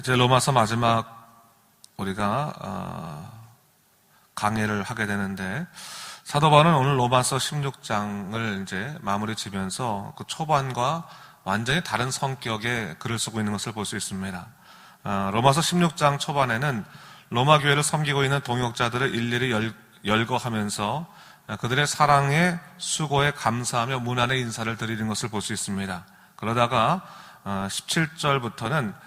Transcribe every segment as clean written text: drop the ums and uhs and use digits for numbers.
이제 로마서 마지막 우리가 강의를 하게 되는데, 사도 바울은 오늘 로마서 16장을 이제 마무리 지면서 그 초반과 완전히 다른 성격의 글을 쓰고 있는 것을 볼 수 있습니다. 로마서 16장 초반에는 로마 교회를 섬기고 있는 동역자들을 일일이 열거하면서 그들의 사랑에, 수고에 감사하며 문안의 인사를 드리는 것을 볼 수 있습니다. 그러다가 17절부터는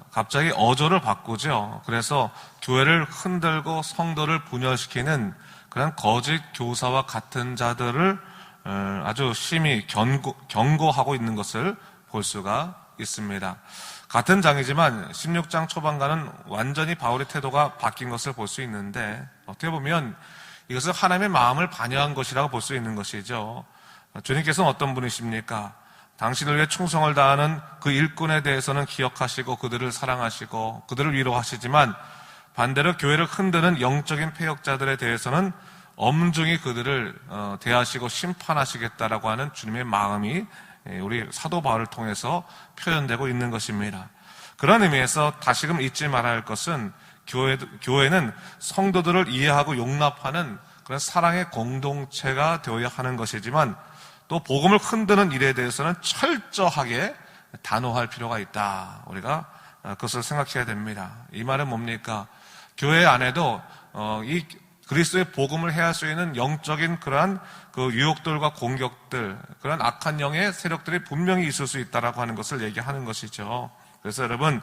갑자기 어조를 바꾸죠. 그래서 교회를 흔들고 성도를 분열시키는 그런 거짓 교사와 같은 자들을 아주 심히 경고하고 있는 것을 볼 수가 있습니다. 같은 장이지만 16장 초반과는 완전히 바울의 태도가 바뀐 것을 볼 수 있는데, 어떻게 보면 이것은 하나님의 마음을 반영한 것이라고 볼 수 있는 것이죠. 주님께서는 어떤 분이십니까? 당신을 위해 충성을 다하는 그 일꾼에 대해서는 기억하시고 그들을 사랑하시고 그들을 위로하시지만, 반대로 교회를 흔드는 영적인 패역자들에 대해서는 엄중히 그들을 대하시고 심판하시겠다라고 하는 주님의 마음이 우리 사도 바울을 통해서 표현되고 있는 것입니다. 그런 의미에서 다시금 잊지 말아야 할 것은, 교회는 성도들을 이해하고 용납하는 그런 사랑의 공동체가 되어야 하는 것이지만, 또 복음을 흔드는 일에 대해서는 철저하게 단호할 필요가 있다. 우리가 그것을 생각해야 됩니다. 이 말은 뭡니까? 교회 안에도 이 그리스도의 복음을 해할 수 있는 영적인 그러한 그 유혹들과 공격들, 그런 악한 영의 세력들이 분명히 있을 수 있다라고 하는 것을 얘기하는 것이죠. 그래서 여러분,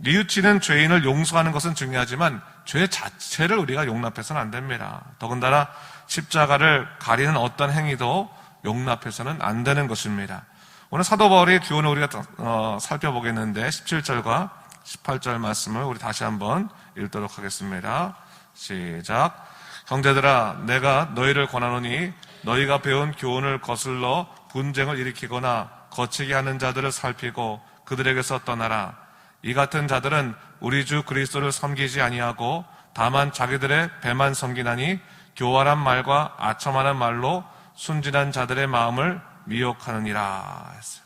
뉘우치는 죄인을 용서하는 것은 중요하지만 죄 자체를 우리가 용납해서는 안 됩니다. 더군다나 십자가를 가리는 어떤 행위도 용납해서는 안 되는 것입니다. 오늘 사도 바울의 교훈을 우리가 살펴보겠는데, 17절과 18절 말씀을 우리 다시 한번 읽도록 하겠습니다. 시작. 형제들아, 내가 너희를 권하노니 너희가 배운 교훈을 거슬러 분쟁을 일으키거나 거치게 하는 자들을 살피고 그들에게서 떠나라. 이 같은 자들은 우리 주 그리스도를 섬기지 아니하고 다만 자기들의 배만 섬기나니 교활한 말과 아첨하는 말로 순진한 자들의 마음을 미혹하느니라 했어요.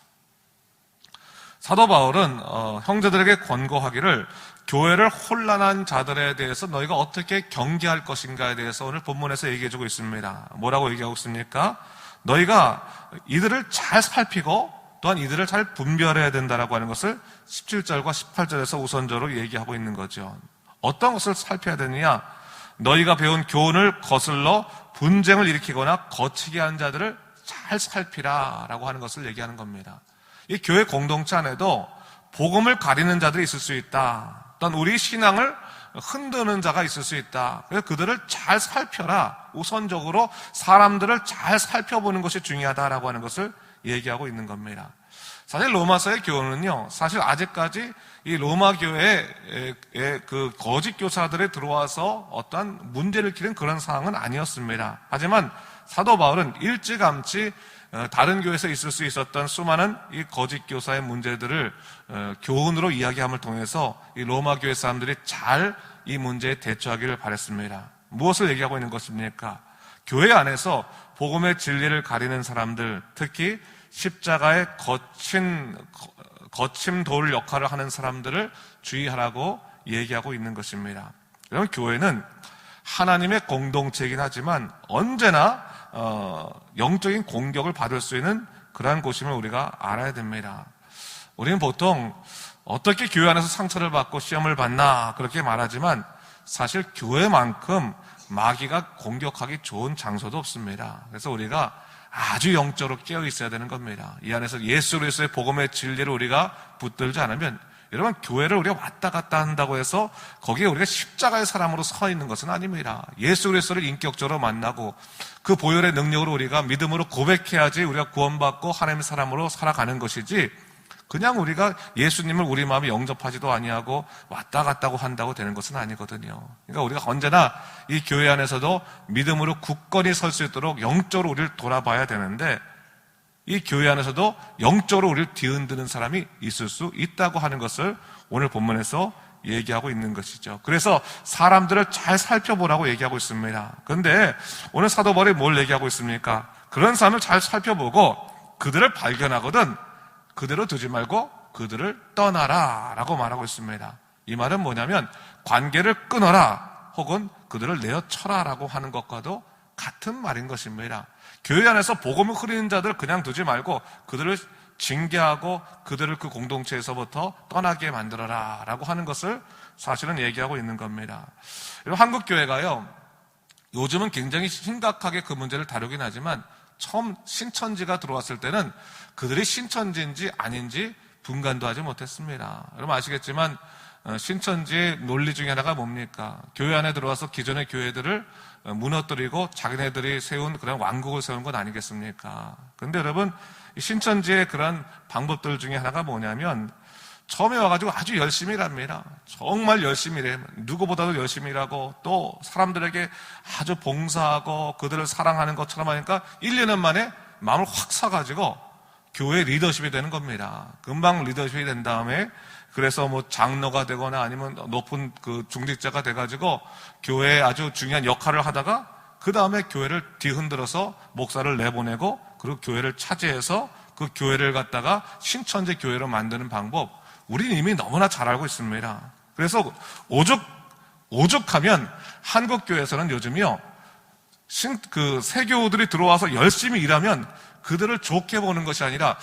사도 바울은 형제들에게 권고하기를, 교회를 혼란한 자들에 대해서 너희가 어떻게 경계할 것인가에 대해서 오늘 본문에서 얘기해주고 있습니다. 뭐라고 얘기하고 있습니까? 너희가 이들을 잘 살피고 또한 이들을 잘 분별해야 된다라고 하는 것을 17절과 18절에서 우선적으로 얘기하고 있는 거죠. 어떤 것을 살펴야 되느냐? 너희가 배운 교훈을 거슬러 분쟁을 일으키거나 거치게 한 자들을 잘 살피라라고 하는 것을 얘기하는 겁니다. 이 교회 공동체 안에도 복음을 가리는 자들이 있을 수 있다. 또한 우리 신앙을 흔드는 자가 있을 수 있다. 그래서 그들을 잘 살펴라. 우선적으로 사람들을 잘 살펴보는 것이 중요하다라고 하는 것을 얘기하고 있는 겁니다. 사실 로마서의 교훈은요, 사실 아직까지 이 로마 교회의 그 거짓 교사들이 들어와서 어떠한 문제를 일으키는 그런 상황은 아니었습니다. 하지만 사도 바울은 일찌감치 다른 교회에서 있을 수 있었던 수많은 이 거짓 교사의 문제들을 교훈으로 이야기함을 통해서 이 로마 교회 사람들이 잘 이 문제에 대처하기를 바랬습니다. 무엇을 얘기하고 있는 것입니까? 교회 안에서 복음의 진리를 가리는 사람들, 특히 십자가의 거침 돌 역할을 하는 사람들을 주의하라고 얘기하고 있는 것입니다. 여러분, 교회는 하나님의 공동체이긴 하지만 언제나 영적인 공격을 받을 수 있는 그러한 곳임을 우리가 알아야 됩니다. 우리는 보통 어떻게 교회 안에서 상처를 받고 시험을 받나 그렇게 말하지만, 사실 교회만큼 마귀가 공격하기 좋은 장소도 없습니다. 그래서 우리가 아주 영적으로 깨어 있어야 되는 겁니다. 이 안에서 예수 그리스도의 복음의 진리를 우리가 붙들지 않으면, 여러분, 교회를 우리가 왔다 갔다 한다고 해서 거기에 우리가 십자가의 사람으로 서 있는 것은 아닙니다. 예수 그리스도를 인격적으로 만나고 그 보혈의 능력으로 우리가 믿음으로 고백해야지 우리가 구원받고 하나님의 사람으로 살아가는 것이지, 그냥 우리가 예수님을 우리 마음에 영접하지도 아니하고 왔다 갔다 한다고 되는 것은 아니거든요. 그러니까 우리가 언제나 이 교회 안에서도 믿음으로 굳건히 설 수 있도록 영적으로 우리를 돌아봐야 되는데, 이 교회 안에서도 영적으로 우리를 뒤흔드는 사람이 있을 수 있다고 하는 것을 오늘 본문에서 얘기하고 있는 것이죠. 그래서 사람들을 잘 살펴보라고 얘기하고 있습니다. 그런데 오늘 사도 바울이 뭘 얘기하고 있습니까? 그런 사람을 잘 살펴보고 그들을 발견하거든 그대로 두지 말고 그들을 떠나라 라고 말하고 있습니다. 이 말은 뭐냐면 관계를 끊어라 혹은 그들을 내어쳐라 라고 하는 것과도 같은 말인 것입니다. 교회 안에서 복음을 흐리는 자들을 그냥 두지 말고 그들을 징계하고 그들을 그 공동체에서부터 떠나게 만들어라 라고 하는 것을 사실은 얘기하고 있는 겁니다. 한국 교회가요, 요즘은 굉장히 심각하게 그 문제를 다루긴 하지만 처음 신천지가 들어왔을 때는 그들이 신천지인지 아닌지 분간도 하지 못했습니다. 여러분 아시겠지만 신천지의 논리 중에 하나가 뭡니까? 교회 안에 들어와서 기존의 교회들을 무너뜨리고 자기네들이 세운 그런 왕국을 세운 건 아니겠습니까? 그런데 여러분 신천지의 그런 방법들 중에 하나가 뭐냐면 처음에 와가지고 아주 열심히 일합니다. 정말 열심히 일해요. 누구보다도 열심히 일하고 또 사람들에게 아주 봉사하고 그들을 사랑하는 것처럼 하니까 1, 2년 만에 마음을 확 사가지고 교회 리더십이 되는 겁니다. 금방 리더십이 된 다음에 그래서 뭐 장로가 되거나 아니면 높은 그 중직자가 돼가지고 교회에 아주 중요한 역할을 하다가 그 다음에 교회를 뒤흔들어서 목사를 내보내고 그리고 교회를 차지해서 그 교회를 갖다가 신천지 교회로 만드는 방법 우리는 이미 너무나 잘 알고 있습니다. 그래서 오죽하면 한국 교회에서는 요즘요 그 세교우들이 들어와서 열심히 일하면 그들을 좋게 보는 것이 아니라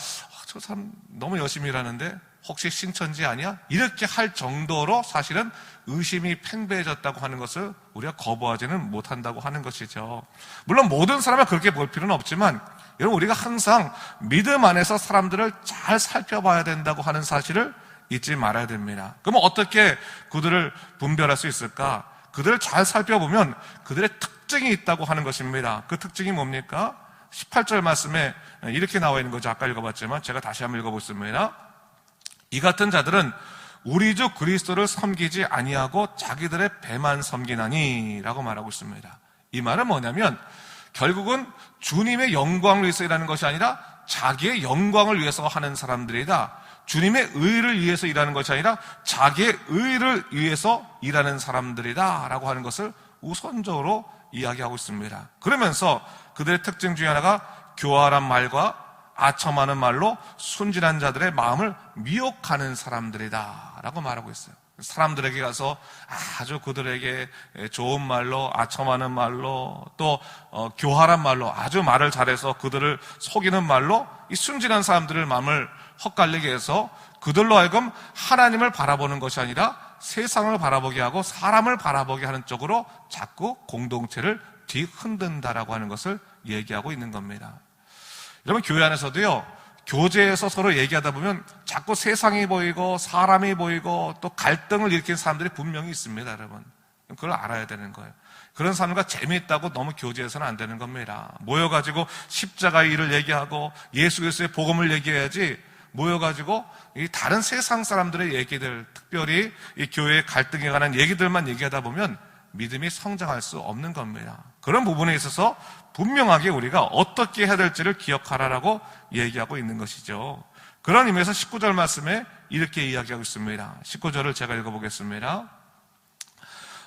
저 사람 너무 열심히 일하는데 혹시 신천지 아니야? 이렇게 할 정도로 사실은 의심이 팽배해졌다고 하는 것을 우리가 거부하지는 못한다고 하는 것이죠. 물론 모든 사람을 그렇게 볼 필요는 없지만 여러분 우리가 항상 믿음 안에서 사람들을 잘 살펴봐야 된다고 하는 사실을 잊지 말아야 됩니다. 그러면 어떻게 그들을 분별할 수 있을까? 그들을 잘 살펴보면 그들의 특징이 있다고 하는 것입니다. 그 특징이 뭡니까? 18절 말씀에 이렇게 나와 있는 거죠. 아까 읽어봤지만 제가 다시 한번 읽어보겠습니다. 이 같은 자들은 우리 주 그리스도를 섬기지 아니하고 자기들의 배만 섬기나니 라고 말하고 있습니다. 이 말은 뭐냐면 결국은 주님의 영광을 위해서 일하는 것이 아니라 자기의 영광을 위해서 하는 사람들이다. 주님의 의를 위해서 일하는 것이 아니라 자기의 의를 위해서 일하는 사람들이다 라고 하는 것을 우선적으로 이야기하고 있습니다. 그러면서 그들의 특징 중에 하나가 교활한 말과 아첨하는 말로 순진한 자들의 마음을 미혹하는 사람들이다 라고 말하고 있어요. 사람들에게 가서 아주 그들에게 좋은 말로 아첨하는 말로 또 교활한 말로 아주 말을 잘해서 그들을 속이는 말로 이 순진한 사람들의 마음을 헛갈리게 해서 그들로 하여금 하나님을 바라보는 것이 아니라 세상을 바라보게 하고 사람을 바라보게 하는 쪽으로 자꾸 공동체를 뒤흔든다라고 하는 것을 얘기하고 있는 겁니다. 여러분 교회 안에서도요 교제에서 서로 얘기하다 보면 자꾸 세상이 보이고 사람이 보이고 또 갈등을 일으키는 사람들이 분명히 있습니다. 여러분 그걸 알아야 되는 거예요. 그런 사람과 재미있다고 너무 교제해서는 안 되는 겁니다. 모여가지고 십자가의 일을 얘기하고 예수 그리스도의 복음을 얘기해야지 모여가지고 이 다른 세상 사람들의 얘기들 특별히 이 교회의 갈등에 관한 얘기들만 얘기하다 보면 믿음이 성장할 수 없는 겁니다. 그런 부분에 있어서 분명하게 우리가 어떻게 해야 될지를 기억하라라고 얘기하고 있는 것이죠. 그런 의미에서 19절 말씀에 이렇게 이야기하고 있습니다. 19절을 제가 읽어보겠습니다.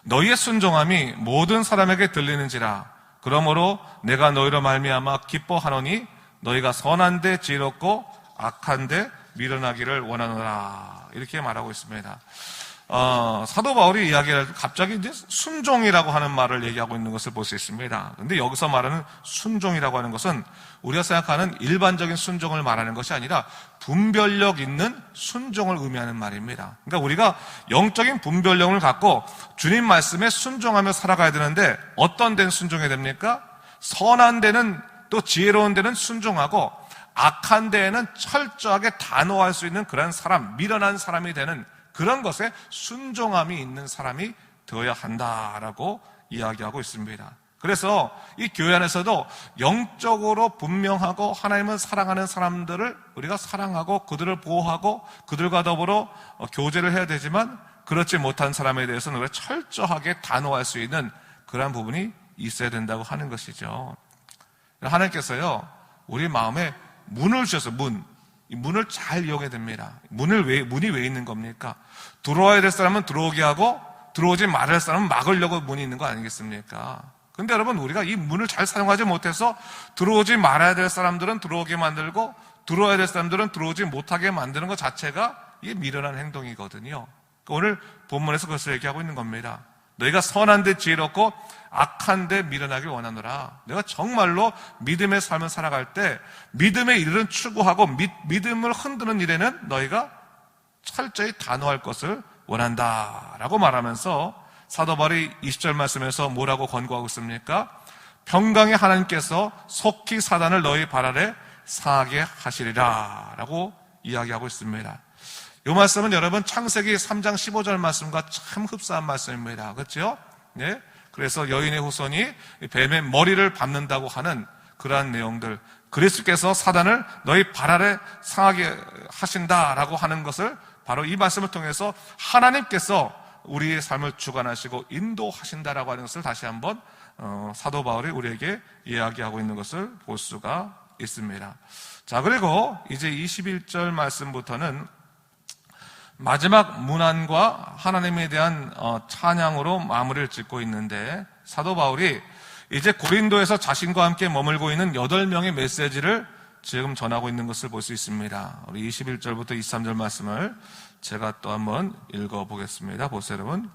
너희의 순종함이 모든 사람에게 들리는지라 그러므로 내가 너희로 말미암아 기뻐하노니 너희가 선한데 지혜롭고 악한데 미련하기를 원하노라 이렇게 말하고 있습니다. 사도 바울이 이야기할 때 갑자기 이제 순종이라고 하는 말을 얘기하고 있는 것을 볼 수 있습니다. 그런데 여기서 말하는 순종이라고 하는 것은 우리가 생각하는 일반적인 순종을 말하는 것이 아니라 분별력 있는 순종을 의미하는 말입니다. 그러니까 우리가 영적인 분별력을 갖고 주님 말씀에 순종하며 살아가야 되는데 어떤 데는 순종해야 됩니까? 선한 데는 또 지혜로운 데는 순종하고 악한 데에는 철저하게 단호할 수 있는 그런 사람, 미련한 사람이 되는 그런 것에 순종함이 있는 사람이 되어야 한다라고 이야기하고 있습니다. 그래서 이 교회 안에서도 영적으로 분명하고 하나님을 사랑하는 사람들을 우리가 사랑하고 그들을 보호하고 그들과 더불어 교제를 해야 되지만 그렇지 못한 사람에 대해서는 우리가 철저하게 단호할 수 있는 그런 부분이 있어야 된다고 하는 것이죠. 하나님께서요 우리 마음에 문을 주셔서 이 문을 잘 이용해야 됩니다. 문이 왜 있는 겁니까? 들어와야 될 사람은 들어오게 하고 들어오지 말아야 할 사람은 막으려고 문이 있는 거 아니겠습니까? 근데 여러분 우리가 이 문을 잘 사용하지 못해서 들어오지 말아야 될 사람들은 들어오게 만들고 들어와야 될 사람들은 들어오지 못하게 만드는 것 자체가 이게 미련한 행동이거든요. 오늘 본문에서 그것을 얘기하고 있는 겁니다. 너희가 선한데 지혜롭고 악한데 미련하길 원하노라. 내가 정말로 믿음의 삶을 살아갈 때 믿음의 일은 추구하고 믿음을 흔드는 일에는 너희가 철저히 단호할 것을 원한다라고 말하면서 사도 바울이 20절 말씀에서 뭐라고 권고하고 있습니까? 평강의 하나님께서 속히 사단을 너희 발 아래 상하게 하시리라 라고 이야기하고 있습니다. 이 말씀은 여러분 창세기 3장 15절 말씀과 참 흡사한 말씀입니다. 그렇죠? 네? 그래서 여인의 후손이 뱀의 머리를 밟는다고 하는 그러한 내용들, 그리스도께서 사단을 너희 발 아래 상하게 하신다라고 하는 것을 바로 이 말씀을 통해서 하나님께서 우리의 삶을 주관하시고 인도하신다라고 하는 것을 다시 한번 사도 바울이 우리에게 이야기하고 있는 것을 볼 수가 있습니다. 자, 그리고 이제 21절 말씀부터는 마지막 문안과 하나님에 대한 찬양으로 마무리를 짓고 있는데, 사도 바울이 이제 고린도에서 자신과 함께 머물고 있는 8명의 메시지를 지금 전하고 있는 것을 볼 수 있습니다. 우리 21절부터 23절 말씀을 제가 또 한번 읽어보겠습니다. 보세요, 여러분.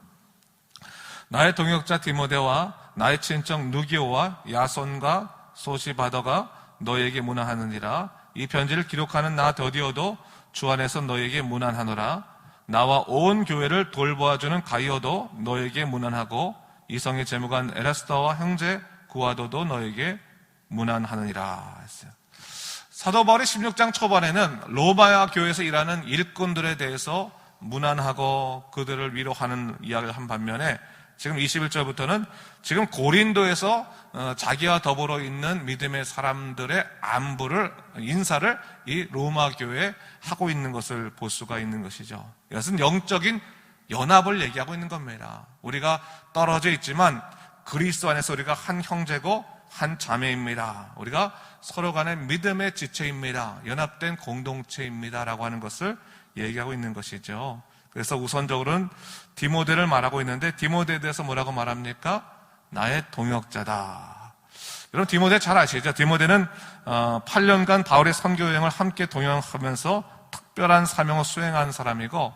나의 동역자 디모데와 나의 친척 누기오와 야손과 소시바더가 너에게 문안하느니라. 이 편지를 기록하는 나 더디오도 주 안에서 너에게 문안하노라. 나와 온 교회를 돌보아주는 가이오도 너에게 문안하고 이성의 재무관 에라스더와 형제 구아도도 너에게 문안하느니라 했어요. 사도 바울이 16장 초반에는 로마야 교회에서 일하는 일꾼들에 대해서 문안하고 그들을 위로하는 이야기를 한 반면에 지금 21절부터는 지금 고린도에서 자기와 더불어 있는 믿음의 사람들의 안부를, 인사를 이 로마 교회에 하고 있는 것을 볼 수가 있는 것이죠. 이것은 영적인 연합을 얘기하고 있는 겁니다. 우리가 떨어져 있지만 그리스도 안에서 우리가 한 형제고 한 자매입니다. 우리가 서로 간의 믿음의 지체입니다. 연합된 공동체입니다. 라고 하는 것을 얘기하고 있는 것이죠. 그래서 우선적으로는 디모데를 말하고 있는데, 디모데에 대해서 뭐라고 말합니까? 나의 동역자다. 여러분, 디모데 잘 아시죠? 디모데는 8년간 바울의 선교 여행을 함께 동행하면서 특별한 사명을 수행한 사람이고,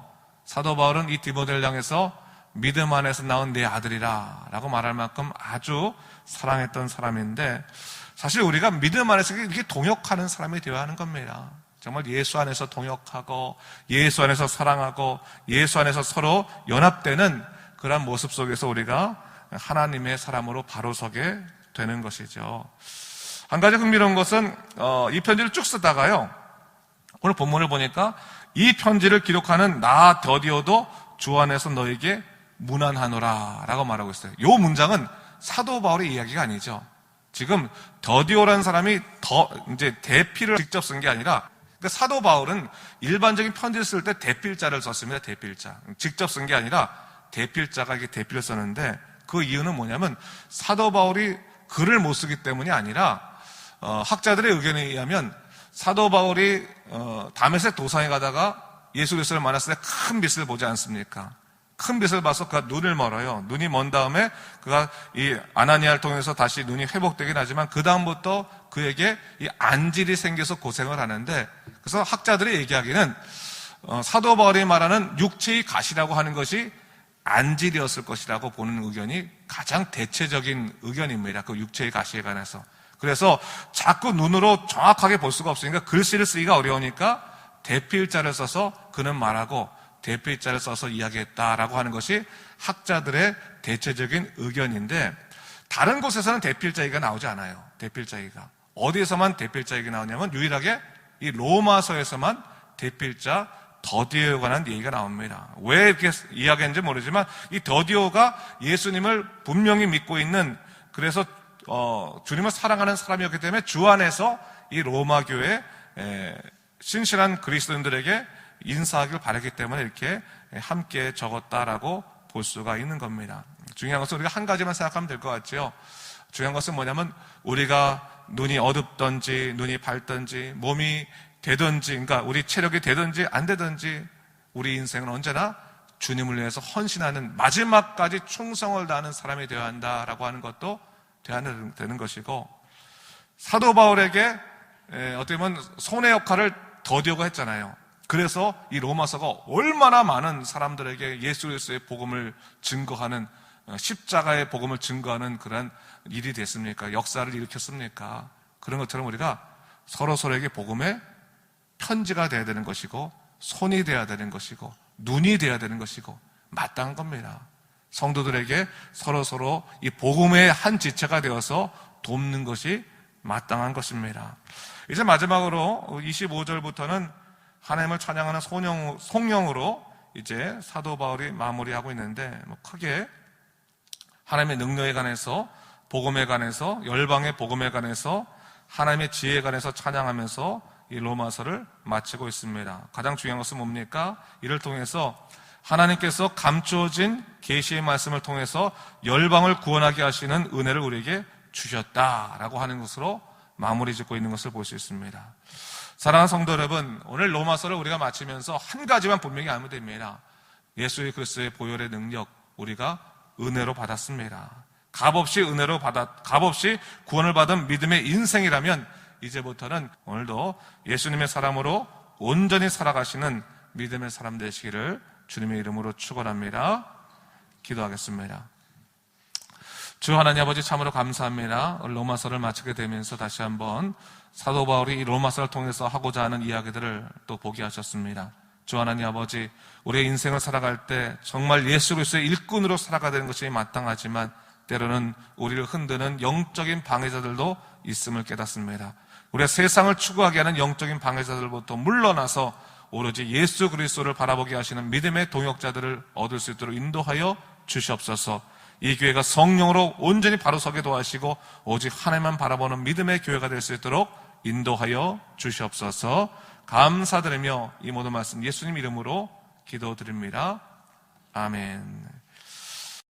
사도 바울은 이 디모데를 향해서 믿음 안에서 나온 내 아들이라 라고 말할 만큼 아주 사랑했던 사람인데, 사실 우리가 믿음 안에서 이렇게 동역하는 사람이 되어야 하는 겁니다. 정말 예수 안에서 동역하고 예수 안에서 사랑하고 예수 안에서 서로 연합되는 그런 모습 속에서 우리가 하나님의 사람으로 바로 서게 되는 것이죠. 한 가지 흥미로운 것은 이 편지를 쭉 쓰다가요, 오늘 본문을 보니까 이 편지를 기록하는 나 더디오도 주 안에서 너에게 문안하노라 라고 말하고 있어요. 이 문장은 사도 바울의 이야기가 아니죠. 지금 더디오라는 사람이 이제 대필을 직접 쓴 게 아니라, 그러니까 사도 바울은 일반적인 편지를 쓸 때 대필자를 썼습니다. 대필자. 직접 쓴 게 아니라 대필자가 이게 대필을 썼는데, 그 이유는 뭐냐면 사도 바울이 글을 못 쓰기 때문이 아니라 학자들의 의견에 의하면 사도 바울이 다메섹 도상에 가다가 예수 그리스도를 만났을 때 큰 빛을 보지 않습니까? 큰 빛을 봐서 그가 눈을 멀어요. 눈이 먼 다음에 그가 이 아나니아를 통해서 다시 눈이 회복되긴 하지만 그 다음부터 그에게 이 안질이 생겨서 고생을 하는데, 그래서 학자들이 얘기하기는 사도 바울이 말하는 육체의 가시라고 하는 것이 안질이었을 것이라고 보는 의견이 가장 대체적인 의견입니다. 그 육체의 가시에 관해서. 그래서 자꾸 눈으로 정확하게 볼 수가 없으니까 글씨를 쓰기가 어려우니까 대필자를 써서 그는 말하고 대필자를 써서 이야기했다라고 하는 것이 학자들의 대체적인 의견인데, 다른 곳에서는 대필자기가 나오지 않아요. 대필자기가. 어디에서만 대필자기가 나오냐면 유일하게 이 로마서에서만 대필자 더디오에 관한 얘기가 나옵니다. 왜 이렇게 이야기했는지 모르지만 이 더디오가 예수님을 분명히 믿고 있는, 그래서 주님을 사랑하는 사람이었기 때문에 주 안에서 이 로마 교회 신실한 그리스도인들에게 인사하길 바랐기 때문에 이렇게 함께 적었다라고 볼 수가 있는 겁니다. 중요한 것은 우리가 한 가지만 생각하면 될 것 같죠. 중요한 것은 뭐냐면 우리가 눈이 어둡든지 눈이 밝든지 몸이 되든지, 그러니까 우리 체력이 되든지 안 되든지 우리 인생은 언제나 주님을 위해서 헌신하는, 마지막까지 충성을 다하는 사람이 되어야 한다라고 하는 것도 되어야 되는 것이고, 사도 바울에게 어떻게 보면 손의 역할을 더디오가 했잖아요. 그래서 이 로마서가 얼마나 많은 사람들에게 예수 그리스도의 복음을 증거하는, 십자가의 복음을 증거하는 그런 일이 됐습니까? 역사를 일으켰습니까? 그런 것처럼 우리가 서로서로에게 복음의 편지가 되어야 되는 것이고, 손이 되어야 되는 것이고, 눈이 되어야 되는 것이고, 마땅한 겁니다. 성도들에게 서로서로 이 복음의 한 지체가 되어서 돕는 것이 마땅한 것입니다. 이제 마지막으로 25절부터는 하나님을 찬양하는 송영으로 이제 사도 바울이 마무리하고 있는데, 크게 하나님의 능력에 관해서, 복음에 관해서, 열방의 복음에 관해서, 하나님의 지혜에 관해서 찬양하면서 이 로마서를 마치고 있습니다. 가장 중요한 것은 뭡니까? 이를 통해서 하나님께서 감추어진 계시의 말씀을 통해서 열방을 구원하게 하시는 은혜를 우리에게 주셨다라고 하는 것으로 마무리 짓고 있는 것을 볼 수 있습니다. 사랑하는 성도 여러분, 오늘 로마서를 우리가 마치면서 한 가지만 분명히 알면 됩니다. 예수 그리스도의 보혈의 능력, 우리가 은혜로 받았습니다. 값없이 값없이 구원을 받은 믿음의 인생이라면 이제부터는 오늘도 예수님의 사람으로 온전히 살아가시는 믿음의 사람 되시기를 주님의 이름으로 축원합니다. 기도하겠습니다. 주 하나님 아버지, 참으로 감사합니다. 로마서를 마치게 되면서 다시 한번 사도 바울이 이 로마서를 통해서 하고자 하는 이야기들을 또 보게 하셨습니다. 주 하나님 아버지, 우리의 인생을 살아갈 때 정말 예수 그리스도의 일꾼으로 살아가야 되는 것이 마땅하지만 때로는 우리를 흔드는 영적인 방해자들도 있음을 깨닫습니다. 우리가 세상을 추구하게 하는 영적인 방해자들부터 물러나서 오로지 예수 그리스도를 바라보게 하시는 믿음의 동역자들을 얻을 수 있도록 인도하여 주시옵소서. 이 교회가 성령으로 온전히 바로 서게 도와주시고 오직 하나님만 바라보는 믿음의 교회가 될 수 있도록 인도하여 주시옵소서. 감사드리며 이 모든 말씀 예수님 이름으로 기도드립니다. 아멘.